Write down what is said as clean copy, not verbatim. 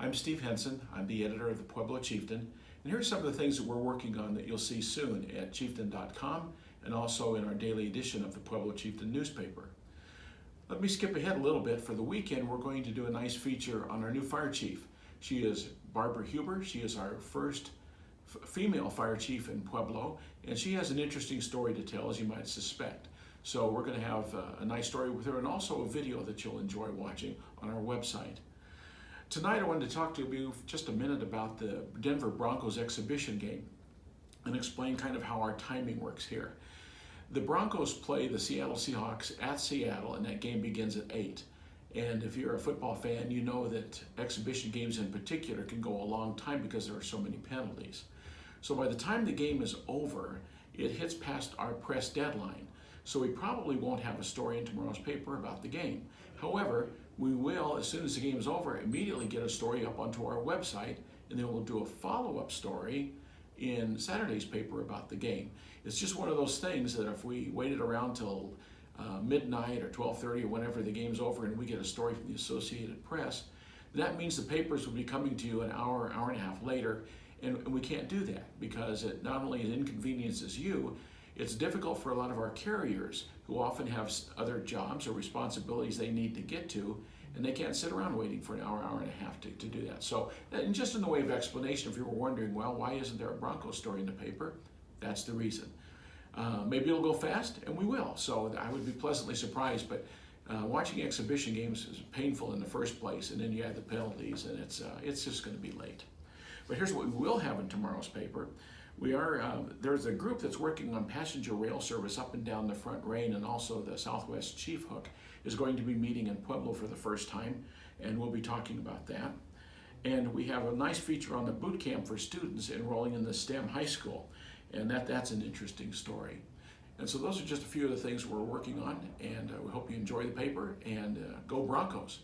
I'm Steve Henson. I'm the editor of the Pueblo Chieftain, and here's some of the things that we're working on that you'll see soon at chieftain.com and also in our daily edition of the Pueblo Chieftain newspaper. Let me skip ahead a little bit. For the weekend, we're going to do a nice feature on our new fire chief. She is Barbara Huber. She is our first female fire chief in Pueblo, and she has an interesting story to tell, as you might suspect. So we're going to have a nice story with her and also a video that you'll enjoy watching on our website. Tonight I wanted to talk to you for just a minute about the Denver Broncos exhibition game and explain kind of how our timing works here. The Broncos play the Seattle Seahawks at Seattle, and that game begins at 8. And if you're a football fan, you know that exhibition games in particular can go a long time because there are so many penalties. So by the time the game is over, it hits past our press deadline. So we probably won't have a story in tomorrow's paper about the game. However, we will, as soon as the game is over, immediately get a story up onto our website, and then we'll do a follow-up story in Saturday's paper about the game. It's just one of those things that if we waited around till midnight or 12:30 or whenever the game's over and we get a story from the Associated Press, that means the papers will be coming to you an hour and a half later, and we can't do that because it not only inconveniences you, it's difficult for a lot of our carriers who often have other jobs or responsibilities they need to get to, and they can't sit around waiting for an hour and a half to do that. So, and just in the way of explanation, if you were wondering, well, why isn't there a Broncos story in the paper? That's the reason. Maybe it'll go fast, and we will. So I would be pleasantly surprised, but watching exhibition games is painful in the first place, and then you add the penalties, and it's just going to be late. But here's what we will have in tomorrow's paper. There's a group that's working on passenger rail service up and down the Front Range, and also the Southwest Chief Hook is going to be meeting in Pueblo for the first time, and we'll be talking about that. And we have a nice feature on the boot camp for students enrolling in the STEM high school, and that's an interesting story. And so those are just a few of the things we're working on, and we hope you enjoy the paper, and go Broncos.